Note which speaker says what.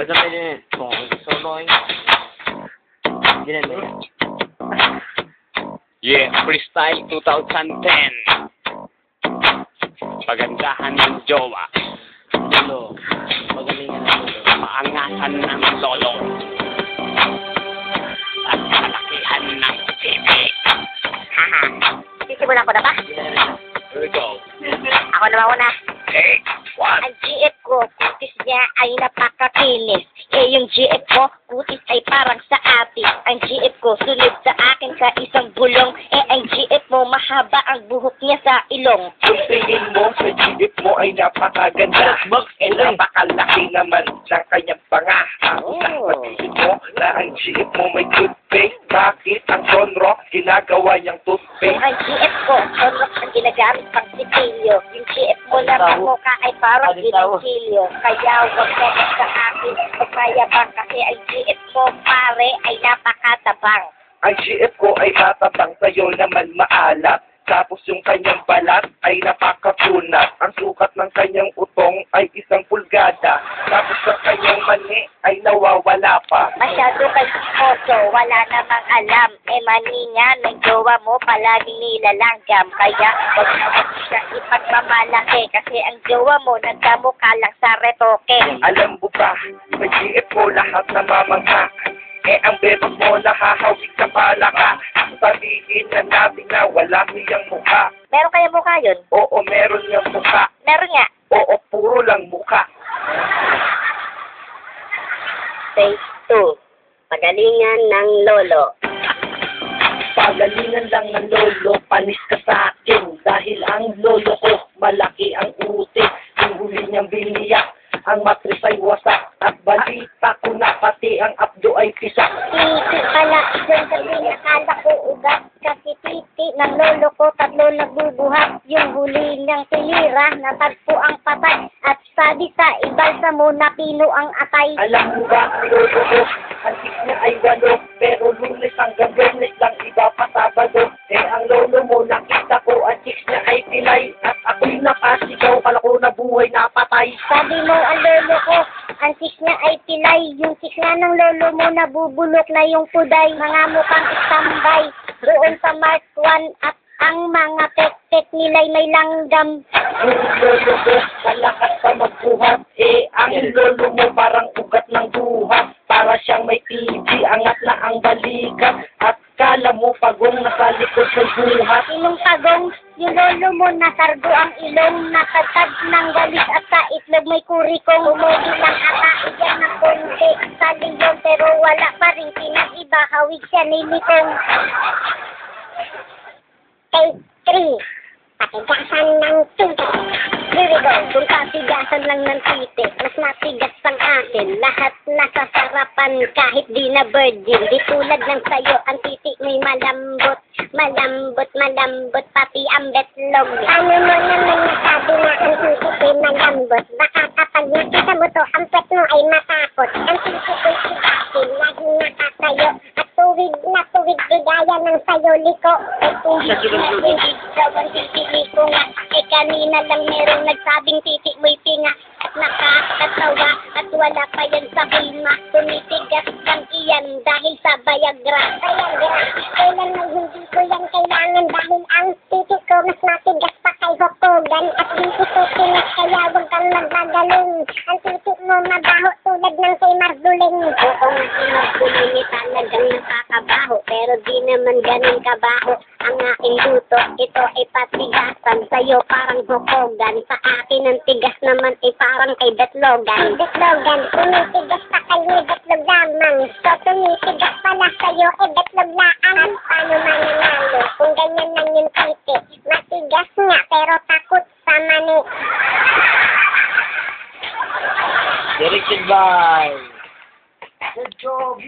Speaker 1: Basta may din. Soloin. Ganun eh.
Speaker 2: Yeah, Freestyle 2010. Pagandahan ng jowa.
Speaker 1: Lolo. Magalingan ng lolo.
Speaker 2: Maangasan ng lolo. At kalakihan ng TV.
Speaker 3: Haha. Sisimulan ko na ba?
Speaker 2: Here we go.
Speaker 3: Ako naman una.
Speaker 2: Hey, what?
Speaker 3: Ang GF ko, kutis niya ay napakakinis. Yung GF ko, kutis ay parang sa ati. Ang GF ko, sunod sa akin sa isang bulong. Ang GF mo, mahaba ang buhok niya sa ilong.
Speaker 4: Kung tingin mo sa GF mo ay napakaganda. Napakalaki naman ng kanyang panga. Patingin mo na ang GF mo may toothpaste. Bakit ang genre ginagawa niyang toothpaste?
Speaker 3: Ang GF ko, sonrock ang ginagamit pang sipilyo. Yung GF mo na mukha ay parang ginagilyo. Kaya huwag ka sa akin magmayabang kasi ang GF mo pare ay napakatabang.
Speaker 4: Ang GF ko ay matabang, sa'yo naman maalat. Tapos yung kanyang balat ay napakapunat. Ang sukat ng kanyang utong ay 1 pulgada. Tapos sa kanyang mani ay nawawala pa.
Speaker 3: Masyado kay Koso, wala namang alam. Mani niya, ng jowa mo palaging nilalanggam. Kaya huwag na huwag siya ipagmamalaki. Kasi ang jowa mo nagkamukha lang sa retoke.
Speaker 4: Alam mo ba, sa GF ko lahat namamangha. Ang bebas mo nakahawig sa palaka. Sabihin na natin na wala niyang mukha.
Speaker 3: Meron kaya mukha yun?
Speaker 4: Oo, meron niyang mukha.
Speaker 3: Meron nga.
Speaker 4: Oo, puro lang mukha.
Speaker 3: Phase 2. Pagalingan ng lolo.
Speaker 4: Pagalingan lang ng lolo, panis ka sa akin. Dahil ang lolo ko, malaki ang utik. Yung huli niyang biniyak, ang matris ay wasak. At balita ko na pati ang abdo ay pisak.
Speaker 3: Titi pala, dyan sabihin akala ko ugat. Kasi titi ng lolo ko, 3 nagbubuhat. Yung huli niyang tinira, natagpo ang patay. At sabi sa ibalsa mo, napino ang atay.
Speaker 4: Alam mo ba, lolo ko, ang tis niya ay 8. Pero lunes hanggang Biyernes lang iba pa Sabado. Ang lolo mo, nakita ko, ang chicks niya ay Pinay. At ako'y napasigaw, kala ko na buhay na patay.
Speaker 3: Sabi mo ang lolo ko, ang chicks niya ay pilay. Yung chicks nga ng lolo mo, nabubulok na yung puday. Mga mukhang istambay doon sa Mark 1 at ang mga tek-tek nila'y may langgam.
Speaker 4: Ang lolo ko, malakas pa magbuhat. Ang lolo mo parang ugat ng buhat. Para siyang may TV, angat na ang balikat. At kala mo pagong nasa likod ng buhat.
Speaker 3: Sinong pagong, yung lolo mo nasargo ang ilong, nakatag ng galis at sa itlog may kurikong. Umuli lang ata iyan ng konti sa liyong pero wala pa rin pinag-iba, hawig siya nilikong. Take 3. Patigasan ng titi. Here we go. Kung patigasan lang ng titi, mas matigas ang akin. Lahat nasa sarapan kahit di na virgin. Di tulad ng sayo, ang titi mo'y malambot. Malambot, malambot, pati ang betlog. Paano mo naman nasabi na ang titi ko'y malambot? Baka kapag nakita mo to, ang pet mo ay matakot. Ang titi ko'y sikasin, laging nakatayo. At tuwid na tuwid, gaya ng sayo liko. At tuwid na tuwid, gawang titi liko nga. Kanina lang merong nagsabing titi mo'y pinga. At nakakatawa at wala pa yan sa hulma. Tumitigas lang iyan dahil sa Viagra. Viagra, kailan na hindi ko yan kailangan dahil ang titi ko mas matigas pa kay Hokogan. At hindi ko pinas kaya huwag kang magmagaling. Ang titi mo mabaho tulad ng kay Marduling. Oo nga si Marduling talagang nakakabaho. Pero di naman ganun kabaho ang aking luto. Ito ay patigasan sa'yo parang Hokogan. Sa akin ang tigas naman ay parang kay Betlogan. Betlogan, tumitigas pa kayo Betlog lamang. So tumitigas pala sa'yo Betlog laan. Paano mananalo kung ganyan lang yung titi? Matigas nga pero takot sa mani.
Speaker 1: Directed by... Good job.